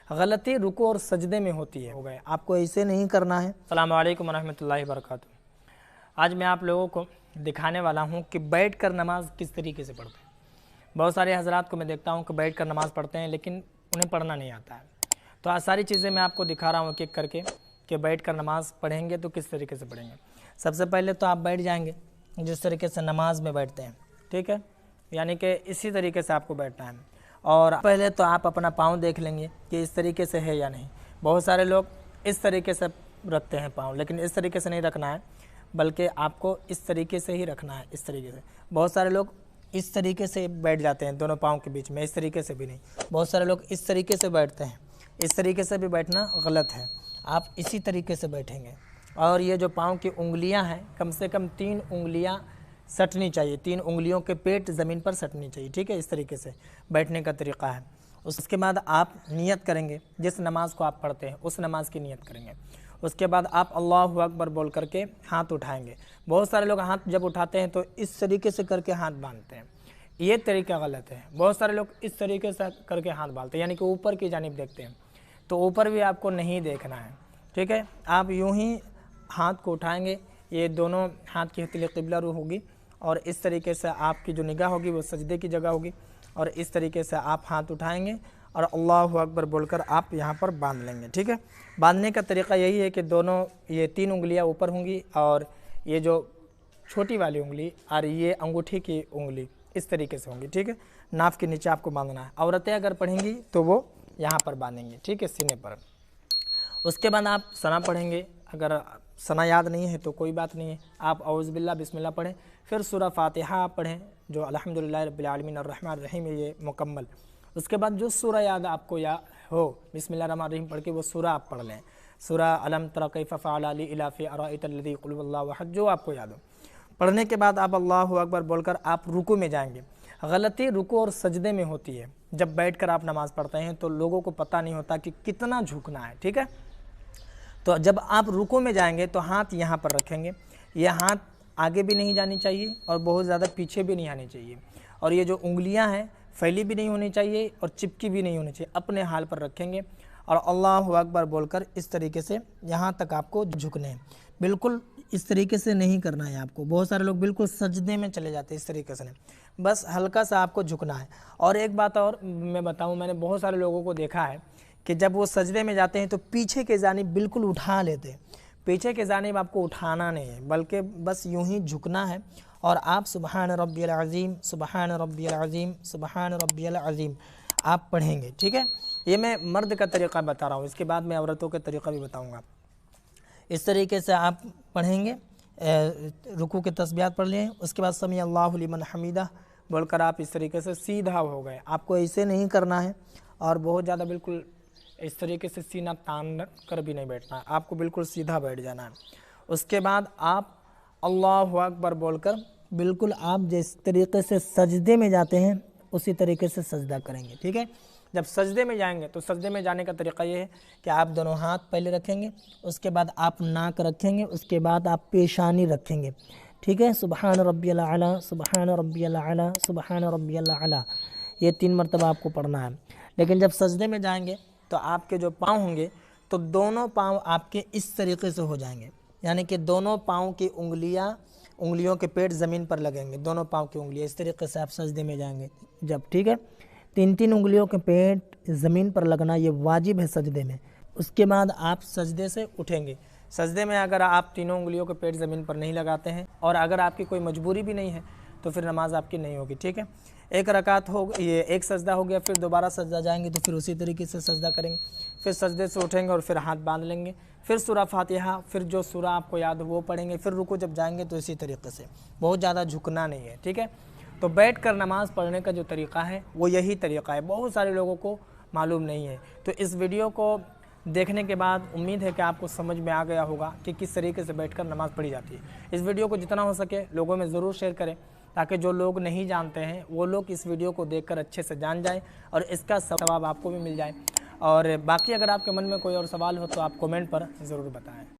غلطی رکوع اور سجدے میں ہوتی ہے. ہو گئے, آپ کو ایسے نہیں کرنا ہے. السلام علیکم ورحمۃ اللہ وبرکاتہ. آج میں آپ لوگوں کو دکھانے والا ہوں کہ بیٹھ کر نماز کس طریقے سے پڑھتے ہیں. بہت سارے حضرات کو میں دیکھتا ہوں کہ بیٹھ کر نماز پڑھتے ہیں لیکن انہیں پڑھنا نہیں آتا ہے. تو آج ساری چیزیں میں آپ کو دکھا رہا ہوں ایک ایک کر کے کہ بیٹھ کر نماز پڑھیں گے تو کس طریقے سے پڑھیں گے. سب سے پہلے تو آپ بیٹھ جائیں گے جس طریقے سے نماز میں بیٹھتے ہیں, ٹھیک ہے, یعنی کہ اسی طریقے سے آپ کو بیٹھنا ہے. اور پہلے تو آپ اپنا پاؤں دیکھ لیں گے کہ اس طریقے سے ہے یا نہیں. بہت سارے لوگ اس طریقے سے رکھتے ہیں پاؤں, لیکن اس طریقے سے نہیں رکھنا ہے بلکہ آپ کو اس طریقے سے ہی رکھنا ہے. اس طریقے سے بہت سارے لوگ اس طریقے سے بیٹھ جاتے ہیں دونوں پاؤں کے بیچ میں, اس طریقے سے بھی نہیں. بہت سارے لوگ اس طریقے سے بیٹھتے ہیں, اس طریقے سے بھی بیٹھنا غلط ہے. آپ اسی طریقے سے بیٹھیں گے. اور یہ جو پاؤں کی انگلیاں ہیں کم سے کم 3 انگلیاں سٹنی چاہیے, 3 انگلیوں کے پیٹ زمین پر سٹنی چاہیے, ٹھیک ہے. اس طریقے سے بیٹھنے کا طریقہ ہے. اس کے بعد آپ نیت کریں گے, جس نماز کو آپ پڑھتے ہیں اس نماز کی نیت کریں گے. اس کے بعد آپ اللہ اکبر بول کر کے ہاتھ اٹھائیں گے. بہت سارے لوگ ہاتھ جب اٹھاتے ہیں تو اس طریقے سے کر کے ہاتھ باندھتے ہیں, یہ طریقہ غلط ہے. بہت سارے لوگ اس طریقے سے کر کے ہاتھ باندھتے ہیں, یعنی کہ اوپر کی جانب دیکھتے ہیں. تو اوپر بھی آپ کو نہیں دیکھنا ہے, ٹھیک ہے. آپ یوں ہی ہاتھ کو اٹھائیں گے, یہ دونوں ہاتھ کی ہتھیلی قبلہ رو ہوگی, اور اس طریقے سے آپ کی جو نگاہ ہوگی وہ سجدے کی جگہ ہوگی, اور اس طریقے سے آپ ہاتھ اٹھائیں گے اور اللہ اکبر بول کر آپ یہاں پر باندھ لیں گے, ٹھیک ہے. باندھنے کا طریقہ یہی ہے کہ دونوں یہ 3 انگلیاں اوپر ہوں گی, اور یہ جو چھوٹی والی انگلی اور یہ انگوٹھی کی انگلی اس طریقے سے ہوں گی, ٹھیک ہے. ناف کے نیچے آپ کو باندھنا ہے. عورتیں اگر پڑھیں گی تو وہ یہاں پر باندھیں گے, ٹھیک ہے, سینے پر. اس کے بعد آپ ثنا پڑھیں گے. اگر ثنا یاد نہیں ہے تو کوئی بات نہیں ہے, آپ اعوذ باللہ بسم اللہ پڑھیں. پھر سورہ فاتحہ آپ پڑھیں جو الحمدللہ رب العالمین الرحمن الرحیم ہے, یہ مکمل. اس کے بعد جو سورہ یاد آپ کو ہو, بسم اللہ الرحمن الرحیم پڑھ کے وہ سورہ آپ پڑھ لیں. سورہ الم تر کیف فعل بِالْعِبَادِ ارأیت الذی قل هو اللہ احد, جو آپ کو یاد ہو. پڑھنے کے بعد آپ اللہ اکبر بول کر آپ رکوع میں جائیں گے. غلطی رکوع اور سجدے میں ہوتی ہے. جب بیٹھ کر آپ نماز پڑھتے ہیں تو لوگوں کو پتہ نہیں ہوتا کہ کتنا جھکنا ہے, ٹھیک ہے. تو جب آپ رکوع میں جائیں گے تو ہاتھ یہاں پر رکھیں گے. یہ ہاتھ آگے بھی نہیں جانی چاہیے اور بہت زیادہ پیچھے بھی نہیں آنی چاہیے, اور یہ جو انگلیاں ہیں پھیلی بھی نہیں ہونی چاہیے اور چپکی بھی نہیں ہونی چاہیے. اپنے حال پر رکھیں گے اور اللہ اکبر بول کر اس طریقے سے یہاں تک آپ کو جھکنے ہیں. بالکل اس طریقے سے نہیں کرنا ہے آپ کو. بہت سارے لوگ بالکل سجدے میں چلے جاتے ہیں, اس طریقے سے نہیں, بس ہلکا سا آپ کو جھکنا ہے. اور ایک بات اور میں بتاؤں, میں نے بہت سارے لوگوں کو دیکھا ہے کہ جب وہ سجدے میں جاتے ہیں تو پیچھے کے جانب بالکل اٹھا لیتے ہیں. پیچھے کے جانب آپ کو اٹھانا نہیں ہے بلکہ بس یوں ہی جھکنا ہے, اور آپ سبحان ربی العظیم سبحان ربی العظیم سبحان ربی العظیم آپ پڑھیں گے, ٹھیک ہے. یہ میں مرد کا طریقہ بتا رہا ہوں, اس کے بعد میں عورتوں کا طریقہ بھی بتاؤں گا. اس طریقے سے آپ پڑھیں گے, رکوع کے تسبیحات پڑھ لیں. اس کے بعد سمیع اللہ لمن حمیدہ بول کر آپ اس طریقے سے سیدھا ہو گئے. آپ کو ایسے نہیں کرنا ہے اور بہت زیادہ بالکل اس طریقے سے سینہ تان کر بھی نہیں بیٹھنا ہے, آپ کو بالکل سیدھا بیٹھ جانا ہے. اس کے بعد آپ اللہ اکبر بول کر بالکل آپ جس طریقے سے سجدے میں جاتے ہیں اسی طریقے سے سجدہ کریں گے, ٹھیک ہے. جب سجدے میں جائیں گے تو سجدے میں جانے کا طریقہ یہ ہے کہ آپ دونوں ہاتھ پہلے رکھیں گے, اس کے بعد آپ ناک رکھیں گے, اس کے بعد آپ پیشانی رکھیں گے, ٹھیک ہے. سبحان ربی الاعلی سبحان ربی الاعلی سبحان ربی الاعلی, یہ 3 مرتبہ آپ کو پڑھنا ہے. لیکن جب سجدے میں جائیں گے تو آپ کے جو پاؤں ہوں گے تو دونوں پاؤں آپ کے اس طریقے سے ہو جائیں گے, یعنی کہ دونوں پاؤں کی انگلیوں کے پیٹ زمین پر لگیں گے. دونوں پاؤں کی انگلیاں اس طریقے سے آپ سجدے میں جائیں گے جب, ٹھیک ہے. 3 انگلیوں کے پیٹ زمین پر لگنا یہ واجب ہے سجدے میں. اس کے بعد آپ سجدے سے اٹھیں گے. سجدے میں اگر آپ 3 انگلیوں کے پیٹ زمین پر نہیں لگاتے ہیں اور اگر آپ کی کوئی مجبوری بھی نہیں ہے تو پھر نماز آپ کی نہیں ہوگی, ٹھیک ہے. ایک رکعت یہ ایک سجدہ ہو گیا, پھر دوبارہ سجدہ جائیں گے تو پھر اسی طریقے سے سجدہ کریں گے. پھر سجدے سے اٹھیں گے اور پھر ہاتھ باندھ لیں گے. پھر سورہ فاتحہ, پھر جو سورہ آپ کو یاد ہو وہ پڑھیں گے. پھر رکوع جب جائیں گے تو اسی طریقے سے, بہت زیادہ جھکنا نہیں ہے, ٹھیک ہے. تو بیٹھ کر نماز پڑھنے کا جو طریقہ ہے وہ یہی طریقہ ہے, بہت سارے لوگوں کو معلوم نہیں ہے. تو اس ویڈیو کو دیکھنے کے بعد امید ہے کہ آپ کو سمجھ میں آ گیا ہوگا کہ کس طریقے سے بیٹھ کر نماز پڑھی جاتی ہے. اس ویڈیو کو جتنا ہو سکے لوگوں میں ضرور شیئر کریں تاکہ جو لوگ نہیں جانتے ہیں وہ لوگ اس ویڈیو کو دیکھ کر اچھے سے جان جائیں اور اس کا ثواب آپ کو بھی مل جائے. اور باقی اگر آپ کے من میں کوئی اور سوال ہو تو آپ کومنٹ پر ضرور بتائیں.